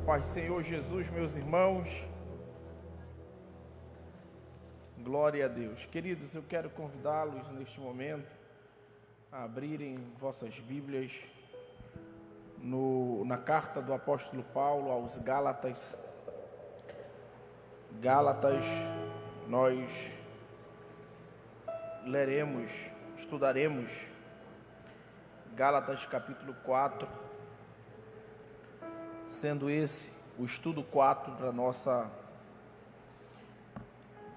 paz do Senhor Jesus, meus irmãos. Glória a Deus. Queridos, eu quero convidá-los neste momento a abrirem vossas Bíblias na carta do apóstolo Paulo aos Gálatas. Gálatas, nós leremos, estudaremos Gálatas capítulo 4, sendo esse o estudo 4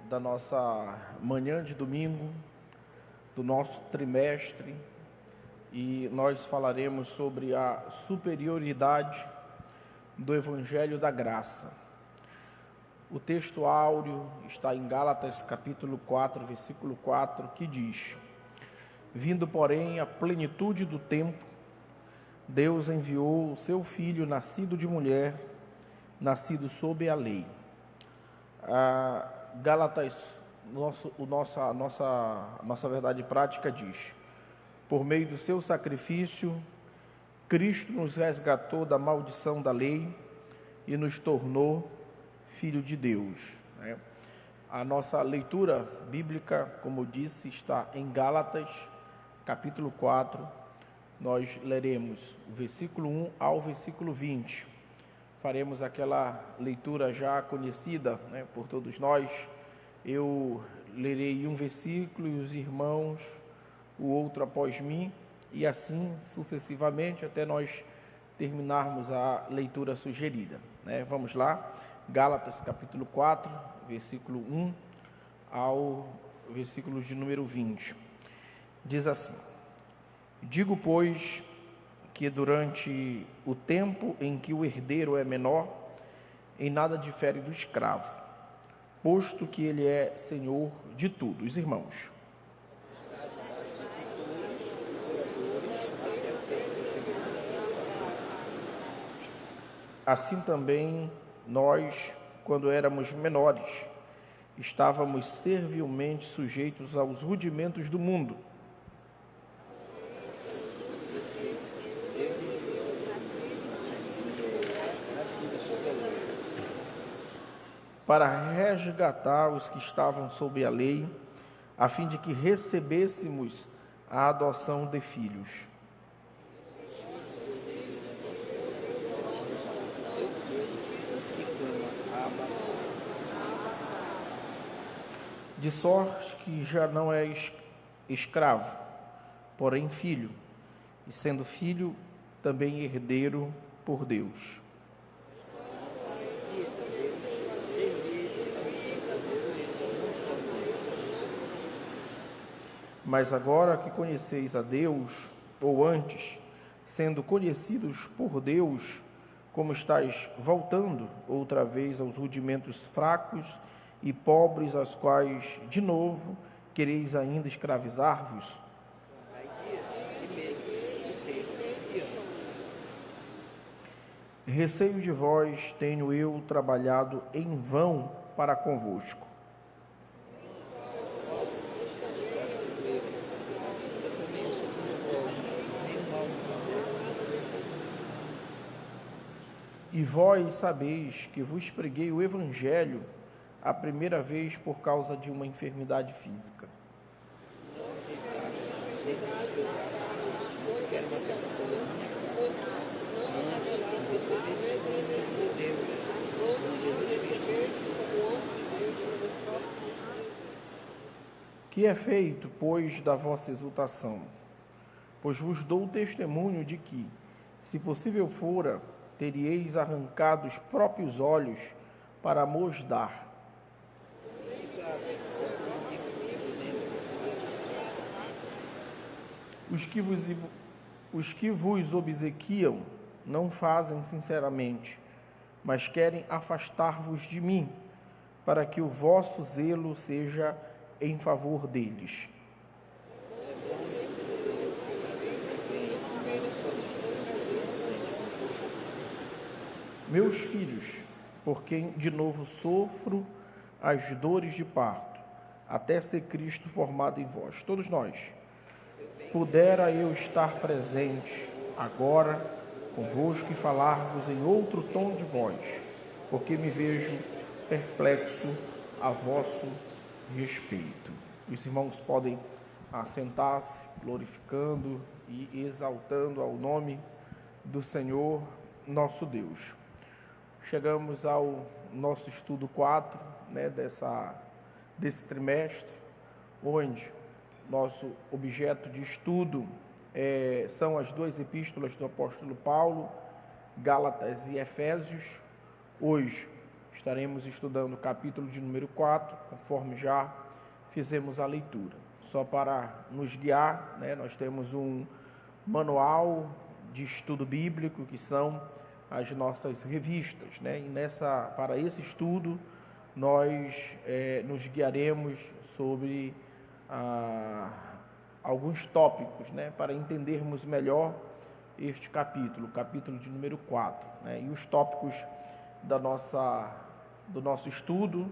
da nossa manhã de domingo, do nosso trimestre, e nós falaremos sobre a superioridade do Evangelho da Graça. O texto áureo está em Gálatas capítulo 4, versículo 4, que diz: Vindo, porém, a plenitude do tempo, Deus enviou o seu Filho, nascido de mulher, nascido sob a lei. Gálatas, a nossa verdade prática diz: por meio do seu sacrifício, Cristo nos resgatou da maldição da lei e nos tornou filho de Deus. A nossa leitura bíblica, como disse, está em Gálatas, capítulo 4. Nós leremos o versículo 1 ao versículo 20. Faremos aquela leitura já conhecida, por todos nós. Eu lerei um versículo e os irmãos o outro após mim, e assim sucessivamente até nós terminarmos a leitura sugerida. Vamos lá. Gálatas capítulo 4, versículo 1 ao versículo de número 20. Diz assim: Digo, pois, que durante o tempo em que o herdeiro é menor, em nada difere do escravo, posto que ele é senhor de tudo. Os irmãos. Assim também nós, quando éramos menores, estávamos servilmente sujeitos aos rudimentos do mundo. Para resgatar os que estavam sob a lei, a fim de que recebêssemos a adoção de filhos. De sorte que já não é escravo, porém filho, e sendo filho, também herdeiro por Deus. Mas agora que conheceis a Deus, ou antes, sendo conhecidos por Deus, como estáis voltando outra vez aos rudimentos fracos e pobres, aos quais, de novo, quereis ainda escravizar-vos? Receio de vós tenho eu trabalhado em vão para convosco. E vós sabeis que vos preguei o Evangelho a primeira vez por causa de uma enfermidade física. Que é feito, pois, da vossa exultação? Pois vos dou testemunho de que, se possível fora, teríeis arrancado os próprios olhos para mos dar. Os que vos obsequiam não fazem sinceramente, mas querem afastar-vos de mim, para que o vosso zelo seja em favor deles. Meus filhos, por quem de novo sofro as dores de parto, até ser Cristo formado em vós. Todos nós. Pudera eu estar presente agora convosco e falar-vos em outro tom de voz, porque me vejo perplexo a vosso respeito. Os irmãos podem assentar-se, glorificando e exaltando ao nome do Senhor nosso Deus. Chegamos ao nosso estudo 4, desse trimestre, onde nosso objeto de estudo são as duas epístolas do apóstolo Paulo, Gálatas e Efésios. Hoje estaremos estudando o capítulo de número 4, conforme já fizemos a leitura. Só para nos guiar, nós temos um manual de estudo bíblico, que são as nossas revistas, e para esse estudo nós nos guiaremos sobre alguns tópicos, para entendermos melhor este capítulo, o capítulo de número 4. E os tópicos do nosso estudo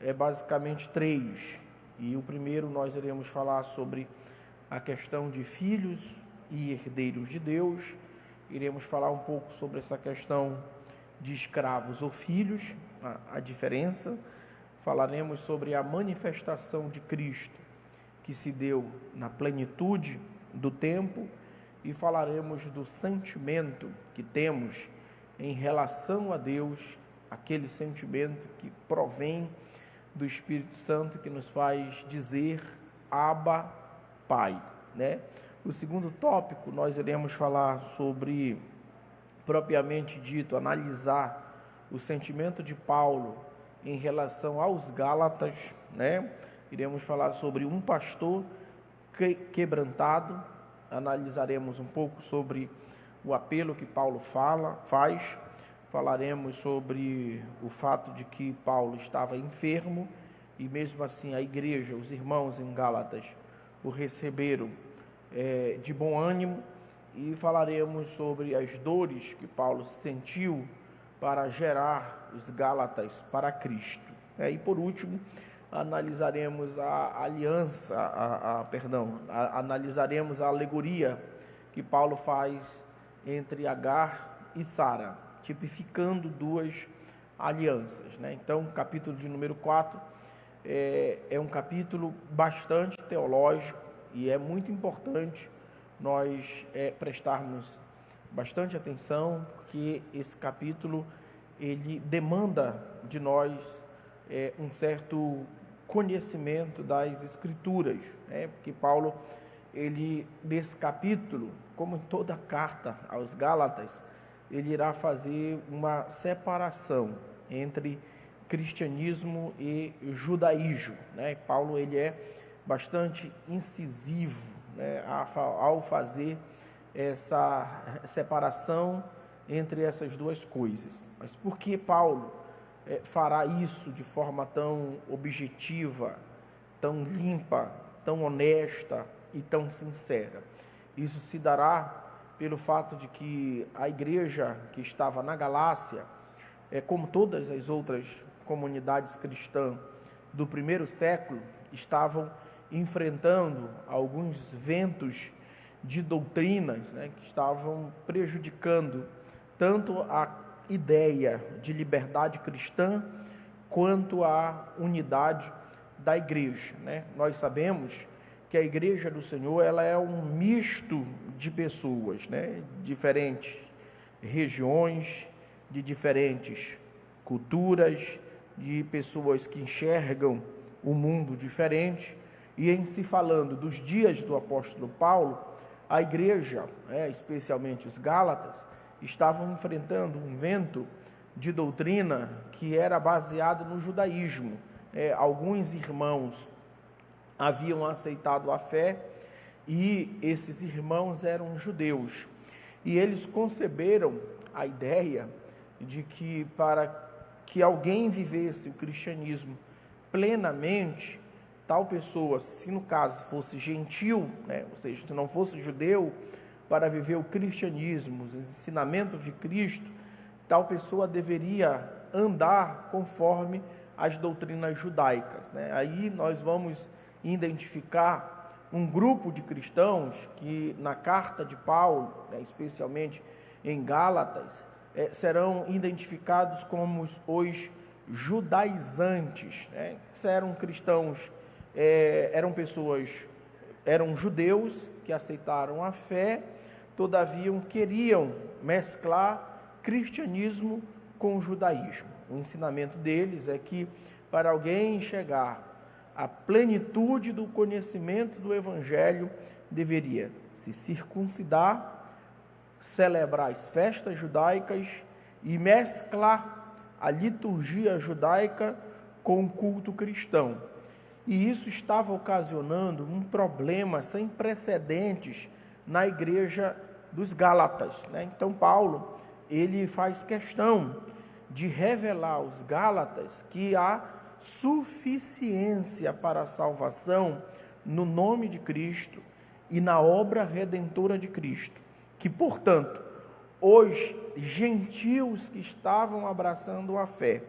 é basicamente 3. E o primeiro nós iremos falar sobre a questão de filhos e herdeiros de Deus. Iremos falar um pouco sobre essa questão de escravos ou filhos, a diferença. Falaremos sobre a manifestação de Cristo, que se deu na plenitude do tempo, e falaremos do sentimento que temos em relação a Deus, aquele sentimento que provém do Espírito Santo, que nos faz dizer Abba, Pai, O segundo tópico, nós iremos falar sobre, propriamente dito, analisar o sentimento de Paulo em relação aos Gálatas, Iremos falar sobre um pastor quebrantado, analisaremos um pouco sobre o apelo que Paulo faz, falaremos sobre o fato de que Paulo estava enfermo e mesmo assim a igreja, os irmãos em Gálatas, o receberam de bom ânimo, e falaremos sobre as dores que Paulo sentiu para gerar os Gálatas para Cristo. E por último, analisaremos analisaremos a alegoria que Paulo faz entre Agar e Sara, tipificando duas alianças. Então, o capítulo de número 4 é um capítulo bastante teológico, e é muito importante nós prestarmos bastante atenção, porque esse capítulo ele demanda de nós um certo conhecimento das Escrituras, porque Paulo, nesse capítulo, como em toda a carta aos Gálatas, ele irá fazer uma separação entre cristianismo e judaísmo. Paulo ele é bastante incisivo ao fazer essa separação entre essas duas coisas. Mas por que Paulo fará isso de forma tão objetiva, tão limpa, tão honesta e tão sincera? Isso se dará pelo fato de que a igreja que estava na Galácia, como todas as outras comunidades cristãs do primeiro século, estavam enfrentando alguns ventos de doutrinas, que estavam prejudicando tanto a ideia de liberdade cristã quanto a unidade da igreja. Nós sabemos que a igreja do Senhor ela é um misto de pessoas, diferentes regiões, de diferentes culturas, de pessoas que enxergam o mundo diferente. E em se falando dos dias do apóstolo Paulo, a igreja, especialmente os Gálatas, estavam enfrentando um vento de doutrina que era baseado no judaísmo. Alguns irmãos haviam aceitado a fé e esses irmãos eram judeus. E eles conceberam a ideia de que para que alguém vivesse o cristianismo plenamente, tal pessoa, se no caso fosse gentil, ou seja, se não fosse judeu, para viver o cristianismo, os ensinamentos de Cristo, tal pessoa deveria andar conforme as doutrinas judaicas. Aí nós vamos identificar um grupo de cristãos que na carta de Paulo, especialmente em Gálatas, serão identificados como os judaizantes, né? Eram cristãos, eram judeus que aceitaram a fé, todavia queriam mesclar cristianismo com o judaísmo. O ensinamento deles é que para alguém chegar à plenitude do conhecimento do Evangelho, deveria se circuncidar, celebrar as festas judaicas e mesclar a liturgia judaica com o culto cristão. E isso estava ocasionando um problema sem precedentes na igreja dos Gálatas, né? Então Paulo, ele faz questão de revelar aos Gálatas que há suficiência para a salvação no nome de Cristo e na obra redentora de Cristo, que, portanto, os gentios que estavam abraçando a fé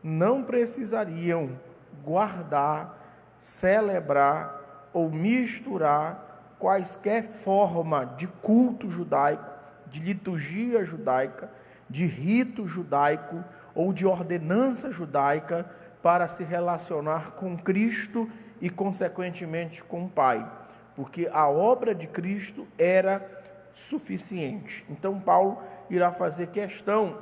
não precisariam guardar, celebrar ou misturar quaisquer forma de culto judaico, de liturgia judaica, de rito judaico ou de ordenança judaica para se relacionar com Cristo e, consequentemente, com o Pai, porque a obra de Cristo era suficiente. Então Paulo irá fazer questão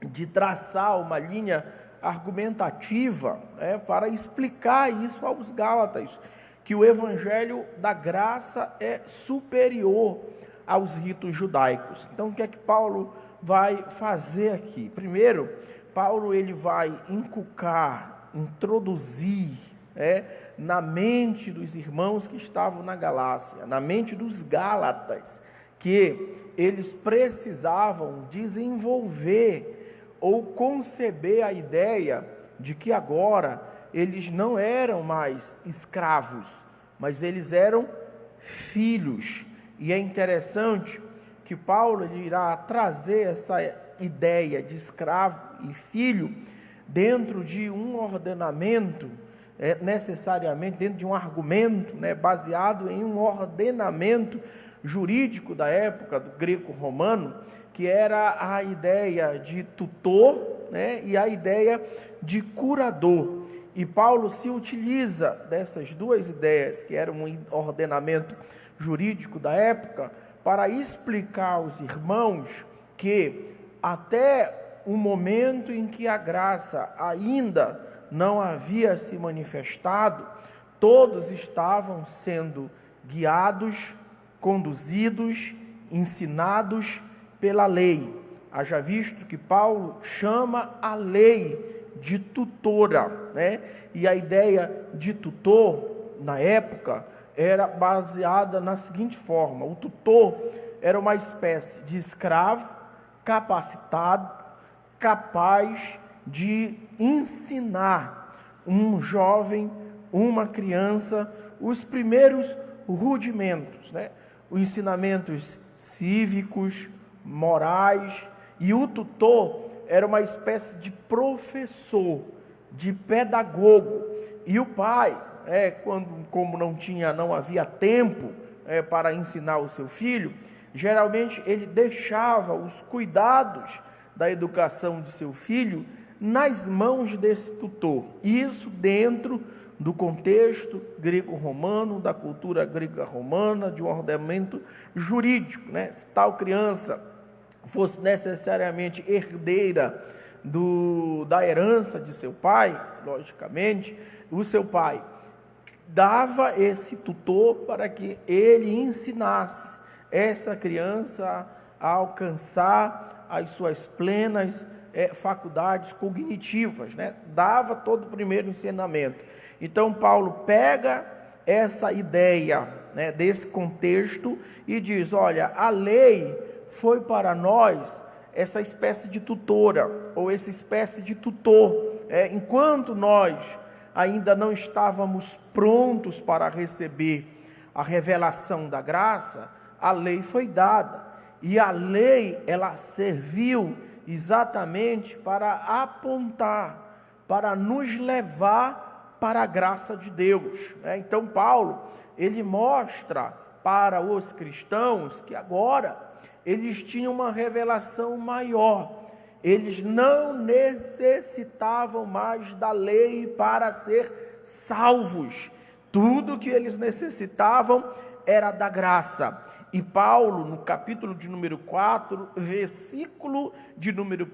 de traçar uma linha argumentativa, para explicar isso aos Gálatas, que o evangelho da graça é superior aos ritos judaicos. Então o que é que Paulo vai fazer aqui? Primeiro, Paulo ele vai introduzir na mente dos irmãos que estavam na Galácia, na mente dos Gálatas, que eles precisavam desenvolver ou conceber a ideia de que agora eles não eram mais escravos, mas eles eram filhos. E é interessante que Paulo irá trazer essa ideia de escravo e filho dentro de um ordenamento, necessariamente dentro de um argumento, baseado em um ordenamento jurídico da época do greco-romano, que era a ideia de tutor, e a ideia de curador. E Paulo se utiliza dessas duas ideias, que eram um ordenamento jurídico da época, para explicar aos irmãos que até o momento em que a graça ainda não havia se manifestado, todos estavam sendo guiados, conduzidos, ensinados pela lei. Haja visto que Paulo chama a lei de tutora, E a ideia de tutor, na época, era baseada na seguinte forma: o tutor era uma espécie de escravo capacitado, capaz de ensinar um jovem, uma criança, os primeiros rudimentos, os ensinamentos cívicos, morais, e o tutor era uma espécie de professor, de pedagogo. E o pai, como não havia tempo para ensinar o seu filho, geralmente ele deixava os cuidados da educação de seu filho nas mãos desse tutor. Isso dentro do contexto greco-romano, da cultura greco-romana, de um ordenamento jurídico, Se tal criança fosse necessariamente herdeira da herança de seu pai, logicamente, o seu pai dava esse tutor para que ele ensinasse essa criança a alcançar as suas plenas faculdades cognitivas, Dava todo o primeiro ensinamento. Então Paulo pega essa ideia, desse contexto e diz: olha, a lei foi para nós essa espécie de tutora, ou essa espécie de tutor, enquanto nós ainda não estávamos prontos para receber a revelação da graça, a lei foi dada, e a lei, ela serviu exatamente para apontar, para nos levar para a graça de Deus, Então Paulo, ele mostra para os cristãos que agora eles tinham uma revelação maior. Eles não necessitavam mais da lei para ser salvos. Tudo que eles necessitavam era da graça. E Paulo, no capítulo de número 4, versículo de número 1,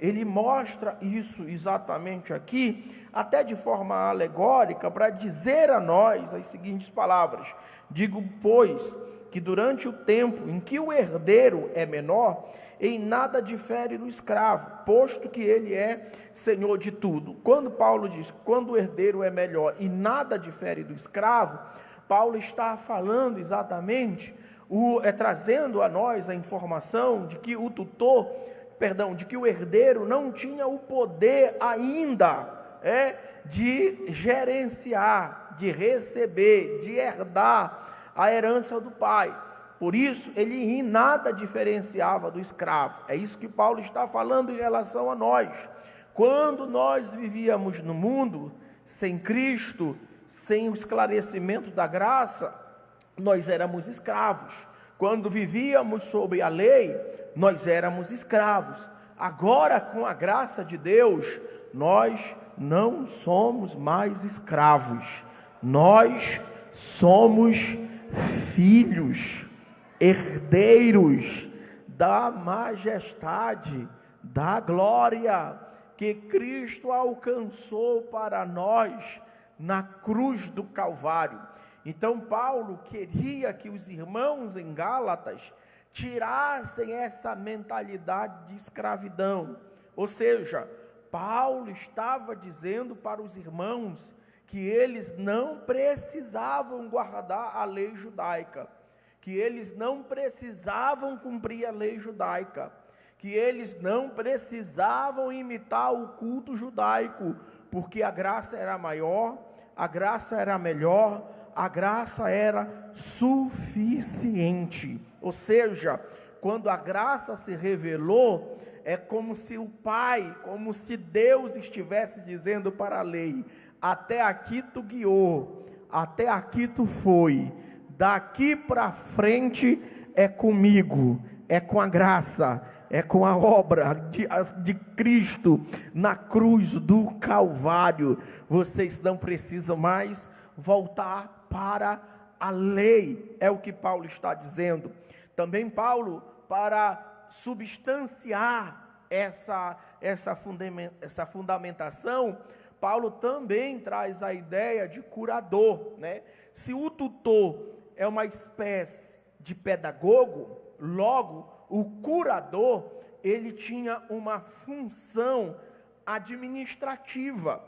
ele mostra isso exatamente aqui, até de forma alegórica, para dizer a nós as seguintes palavras: digo, pois, que durante o tempo em que o herdeiro é menor, em nada difere do escravo, posto que ele é senhor de tudo. Quando Paulo diz, quando o herdeiro é melhor e nada difere do escravo, Paulo está falando exatamente, trazendo a nós a informação de que de que o herdeiro não tinha o poder ainda de gerenciar, de receber, de herdar a herança do pai. Por isso, ele em nada diferenciava do escravo. É isso que Paulo está falando em relação a nós. Quando nós vivíamos no mundo, sem Cristo, sem o esclarecimento da graça, nós éramos escravos. Quando vivíamos sob a lei, nós éramos escravos. Agora, com a graça de Deus, nós não somos mais escravos. Nós somos filhos, herdeiros da majestade, da glória que Cristo alcançou para nós na cruz do Calvário. Então Paulo queria que os irmãos em Gálatas tirassem essa mentalidade de escravidão. Ou seja, Paulo estava dizendo para os irmãos que eles não precisavam guardar a lei judaica, que eles não precisavam cumprir a lei judaica, que eles não precisavam imitar o culto judaico, porque a graça era maior, a graça era melhor, a graça era suficiente. Ou seja, quando a graça se revelou, é como se o Pai, como se Deus estivesse dizendo para a lei: até aqui tu guiou, até aqui tu foi, daqui para frente é comigo, é com a graça, é com a obra de Cristo na cruz do Calvário. Vocês não precisam mais voltar para a lei, é o que Paulo está dizendo. Também Paulo, para substanciar essa fundamentação, Paulo também traz a ideia de curador, né? Se o tutor é uma espécie de pedagogo, logo o curador, ele tinha uma função administrativa.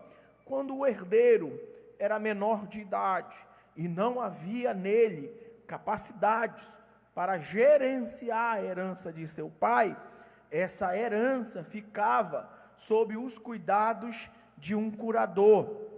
Quando o herdeiro era menor de idade e não havia nele capacidades para gerenciar a herança de seu pai, essa herança ficava sob os cuidados de um curador,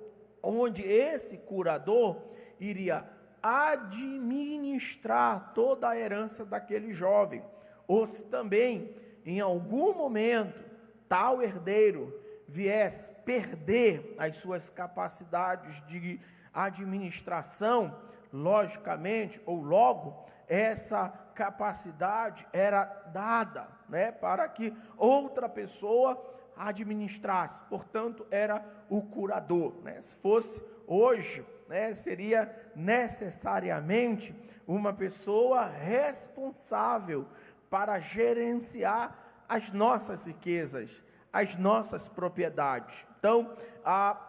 onde esse curador iria administrar toda a herança daquele jovem. Ou se também, em algum momento, tal herdeiro viesse perder as suas capacidades de administração, logicamente, ou logo, essa capacidade era dada, né, para que outra pessoa administrasse. Portanto, era o curador, né? Se fosse hoje, né, seria necessariamente uma pessoa responsável para gerenciar as nossas riquezas, as nossas propriedades. Então,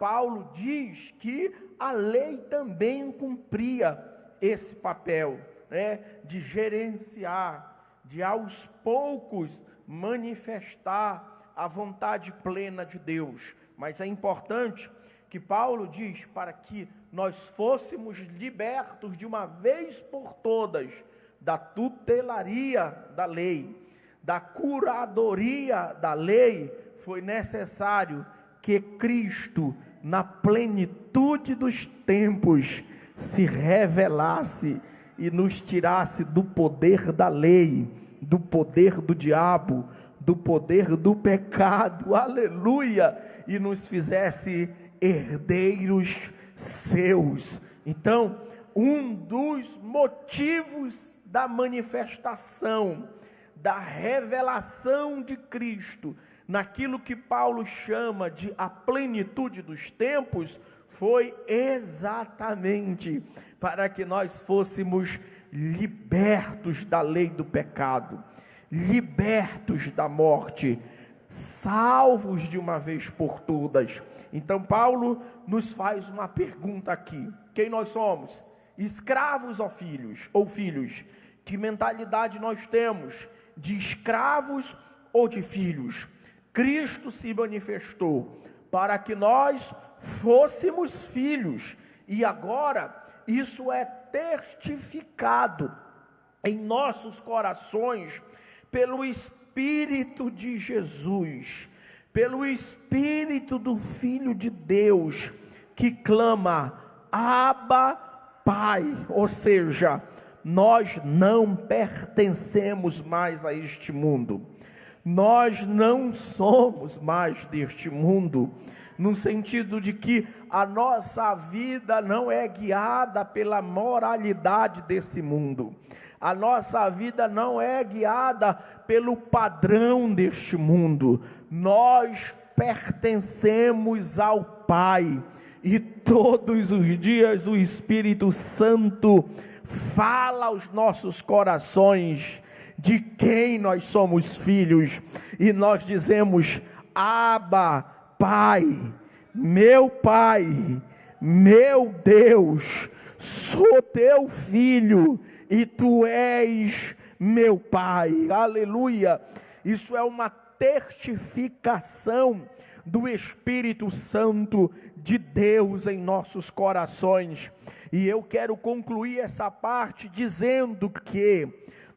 Paulo diz que a lei também cumpria esse papel, né, de gerenciar, de aos poucos manifestar a vontade plena de Deus. Mas é importante que Paulo diz, para que nós fôssemos libertos de uma vez por todas da tutelaria da lei, da curadoria da lei, foi necessário que Cristo, na plenitude dos tempos, se revelasse e nos tirasse do poder da lei, do poder do diabo, do poder do pecado, aleluia, e nos fizesse herdeiros seus. Então, um dos motivos da manifestação da revelação de Cristo, naquilo que Paulo chama de a plenitude dos tempos, foi exatamente para que nós fôssemos libertos da lei do pecado, libertos da morte, salvos de uma vez por todas. Então Paulo nos faz uma pergunta aqui: quem nós somos? Escravos ou filhos? Que mentalidade nós temos? De escravos ou de filhos? Cristo se manifestou para que nós fôssemos filhos, e agora isso é testificado em nossos corações pelo Espírito de Jesus, pelo Espírito do Filho de Deus, que clama: Abba, Pai. Ou seja, nós não pertencemos mais a este mundo, nós não somos mais deste mundo, no sentido de que a nossa vida não é guiada pela moralidade desse mundo, a nossa vida não é guiada pelo padrão deste mundo, nós pertencemos ao Pai, e todos os dias o Espírito Santo fala aos nossos corações de quem nós somos filhos, e nós dizemos: Abba, Pai, meu Deus, sou teu filho e tu és meu Pai. Aleluia! Isso é uma testificação do Espírito Santo de Deus em nossos corações. E eu quero concluir essa parte dizendo que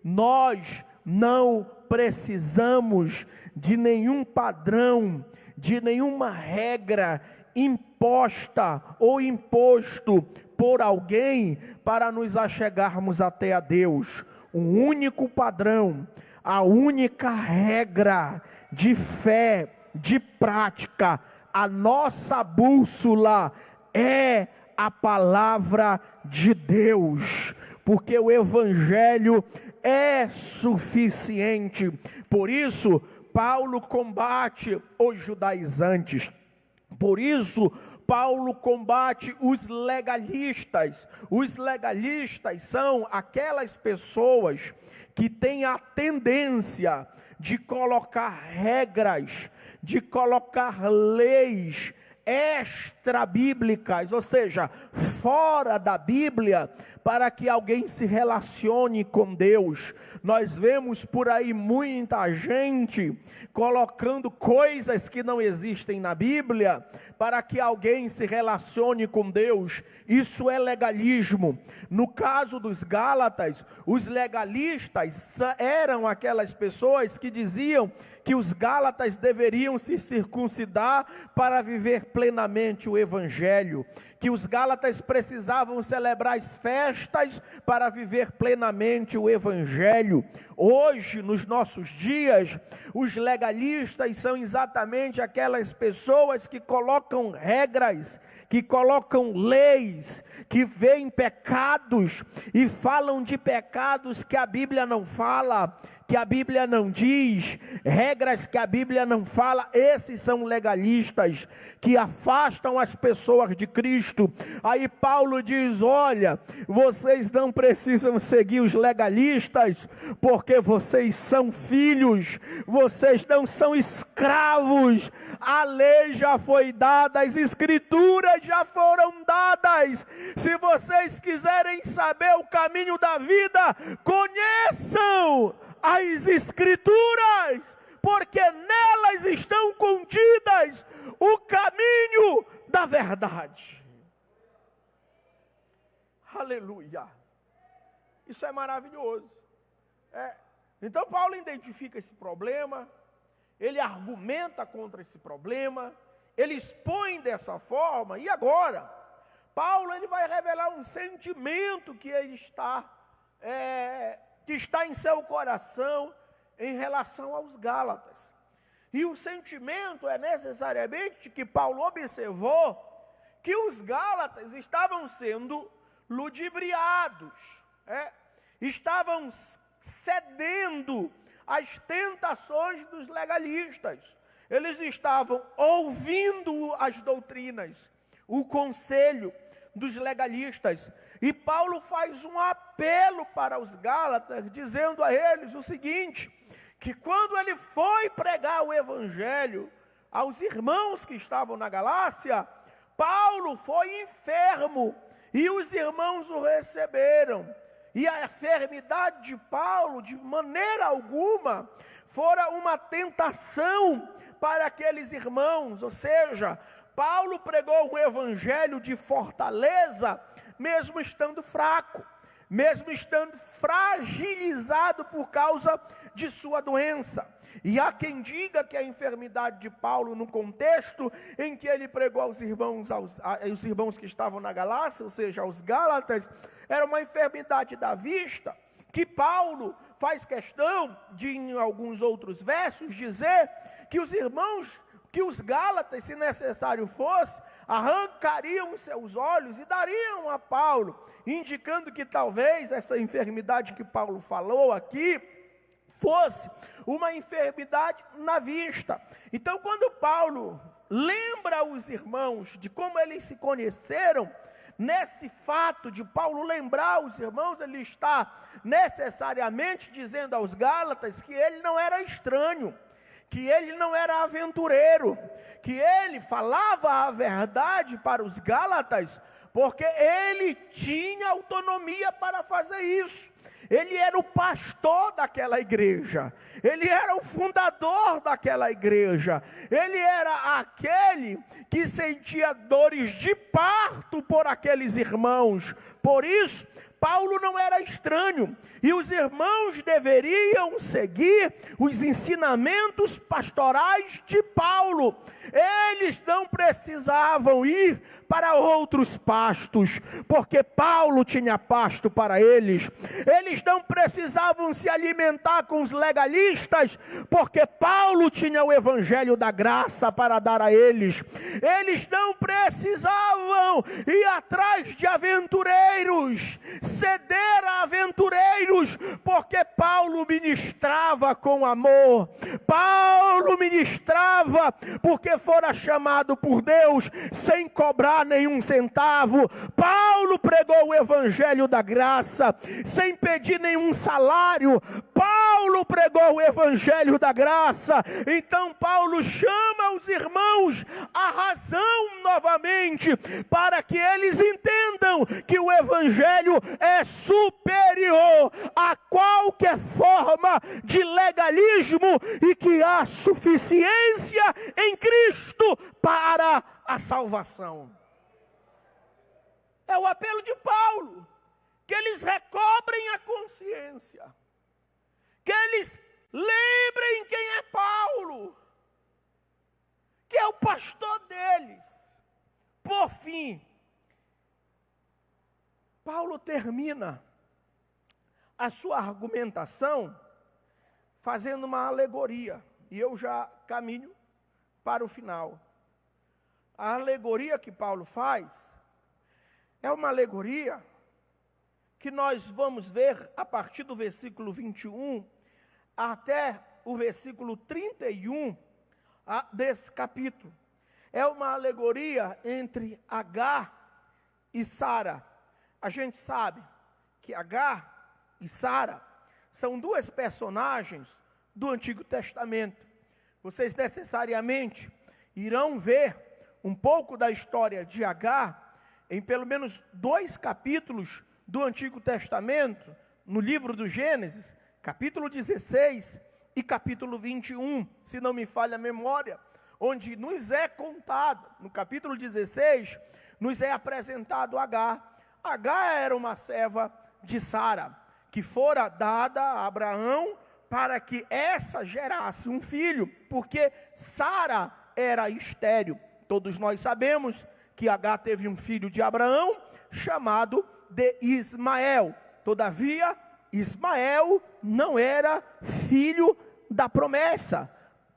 nós não precisamos de nenhum padrão, de nenhuma regra imposta ou imposto por alguém para nos achegarmos até a Deus. O único padrão, a única regra de fé, de prática, a nossa bússola é a palavra de Deus, porque o Evangelho é suficiente. Por isso Paulo combate os judaizantes, por isso Paulo combate os legalistas. Os legalistas são aquelas pessoas que têm a tendência de colocar regras, de colocar leis extra-bíblicas, ou seja, fora da Bíblia, para que alguém se relacione com Deus. Nós vemos por aí muita gente colocando coisas que não existem na Bíblia, para que alguém se relacione com Deus. Isso é legalismo. No caso dos Gálatas, os legalistas eram aquelas pessoas que diziam que os Gálatas deveriam se circuncidar para viver plenamente o Evangelho, que os Gálatas precisavam celebrar as festas para viver plenamente o Evangelho. Hoje, nos nossos dias, os legalistas são exatamente aquelas pessoas que colocam regras, que colocam leis, que veem pecados e falam de pecados que a Bíblia não fala, que a Bíblia não diz, regras que a Bíblia não fala. Esses são legalistas que afastam as pessoas de Cristo. Aí Paulo diz: olha, vocês não precisam seguir os legalistas, porque vocês são filhos, vocês não são escravos, a lei já foi dada, as escrituras já foram dadas. Se vocês quiserem saber o caminho da vida, conheçam as escrituras, porque nelas estão contidas o caminho da verdade. Aleluia! Isso é maravilhoso. Então Paulo identifica esse problema, ele argumenta contra esse problema, ele expõe dessa forma, e agora Paulo ele vai revelar um sentimento que ele está em seu coração em relação aos Gálatas. E o sentimento é necessariamente que Paulo observou que os Gálatas estavam sendo ludibriados, estavam cedendo as tentações dos legalistas. Eles estavam ouvindo as doutrinas, o conselho dos legalistas. E Paulo faz um apelo para os Gálatas, dizendo a eles o seguinte, que quando ele foi pregar o evangelho aos irmãos que estavam na Galácia, Paulo foi enfermo e os irmãos o receberam. E a enfermidade de Paulo, de maneira alguma, fora uma tentação para aqueles irmãos. Ou seja, Paulo pregou um evangelho de fortaleza, mesmo estando fraco, mesmo estando fragilizado por causa de sua doença. E há quem diga que a enfermidade de Paulo, no contexto em que ele pregou aos irmãos que estavam na Galácia, ou seja, aos Gálatas, era uma enfermidade da vista, que Paulo faz questão de, em alguns outros versos, dizer que os irmãos, que os Gálatas, se necessário fosse, arrancariam seus olhos e dariam a Paulo, indicando que talvez essa enfermidade que Paulo falou aqui, fosse uma enfermidade na vista. Então, quando Paulo lembra os irmãos de como eles se conheceram, nesse fato de Paulo lembrar os irmãos, ele está necessariamente dizendo aos Gálatas que ele não era estranho, que ele não era aventureiro, que ele falava a verdade para os Gálatas, porque ele tinha autonomia para fazer isso. Ele era o pastor daquela igreja, ele era o fundador daquela igreja, ele era aquele que sentia dores de parto por aqueles irmãos. Por isso, Paulo não era estranho, e os irmãos deveriam seguir os ensinamentos pastorais de Paulo. Eles não precisavam ir para outros pastos, porque Paulo tinha pasto para eles. Eles não precisavam se alimentar com os legalistas, porque Paulo tinha o evangelho da graça para dar a eles. Eles não precisavam ir atrás de aventureiros, ceder a aventureiros, porque Paulo ministrava com amor. Paulo ministrava porque fora chamado por Deus sem cobrar nenhum centavo. Paulo pregou o evangelho da graça sem pedir nenhum salário. Paulo pregou o evangelho da graça. Então Paulo chama os irmãos à razão novamente, para que eles entendam que o evangelho é superior a qualquer forma de legalismo e que há suficiência em Cristo para a salvação. É o apelo de Paulo, que eles recobrem a consciência, que eles lembrem quem é Paulo, que é o pastor deles. Por fim, Paulo termina a sua argumentação fazendo uma alegoria, e eu já caminho para o final. A alegoria que Paulo faz é uma alegoria que nós vamos ver a partir do versículo 21 até o versículo 31 desse capítulo. É uma alegoria entre Agar e Sara. A gente sabe que Agar e Sara são duas personagens do Antigo Testamento. Vocês necessariamente irão ver um pouco da história de Agar em pelo menos 2 capítulos do Antigo Testamento, no livro do Gênesis, capítulo 16 e capítulo 21, se não me falha a memória, onde nos é contado, no capítulo 16, nos é apresentado Agar. Agar era uma serva de Sara, que fora dada a Abraão para que essa gerasse um filho, porque Sara era estéril. Todos nós sabemos que Agar teve um filho de Abraão, chamado de Ismael. Todavia, Ismael não era filho da promessa.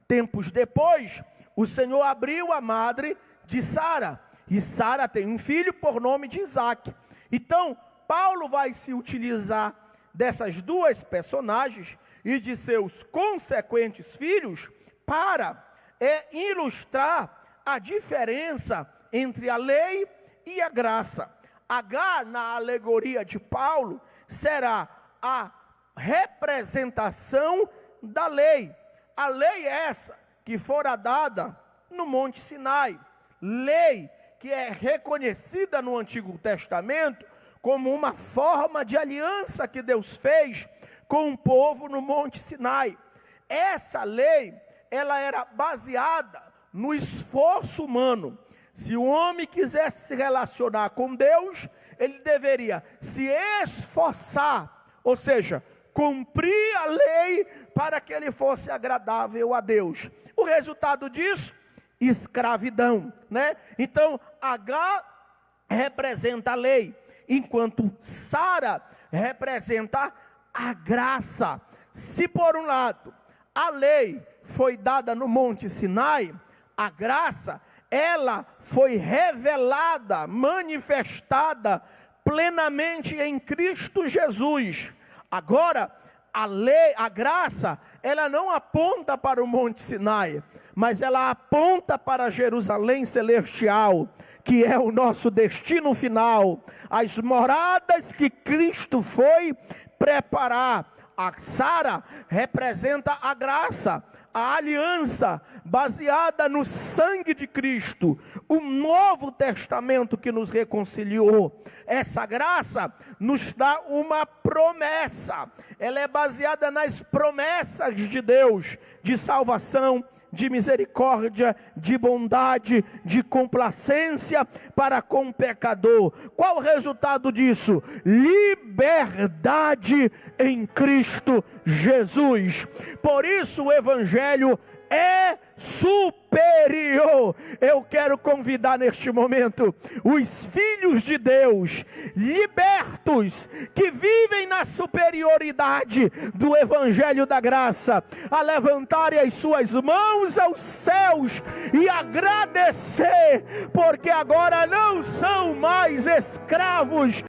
Tempos depois, o Senhor abriu a madre de Sara, e Sara tem um filho por nome de Isaque. Então, Paulo vai se utilizar dessas duas personagens e de seus consequentes filhos, para ilustrar a diferença entre a lei e a graça. H, na alegoria de Paulo, será a representação da lei. A lei essa que fora dada no Monte Sinai. Lei que é reconhecida no Antigo Testamento como uma forma de aliança que Deus fez com o povo no Monte Sinai. Essa lei, ela era baseada no esforço humano. Se o homem quisesse se relacionar com Deus, ele deveria se esforçar, ou seja, cumprir a lei para que ele fosse agradável a Deus. O resultado disso, escravidão, né? Então, H representa a lei, enquanto Sara representa a graça. Se por um lado a lei foi dada no Monte Sinai, a graça, ela foi revelada, manifestada plenamente em Cristo Jesus. Agora, a lei, a graça, ela não aponta para o Monte Sinai, mas ela aponta para Jerusalém celestial, que é o nosso destino final, as moradas que Cristo foi preparar. A Sara representa a graça, a aliança baseada no sangue de Cristo, o novo testamento que nos reconciliou. Essa graça nos dá uma promessa, ela é baseada nas promessas de Deus, de salvação, de misericórdia, de bondade, de complacência para com o pecador. Qual o resultado disso? Liberdade em Cristo Jesus. Por isso o Evangelho é superior. Eu quero convidar neste momento os filhos de Deus, libertos, que vivem na superioridade do Evangelho da graça, a levantarem as suas mãos aos céus e agradecer, porque agora não são mais escravos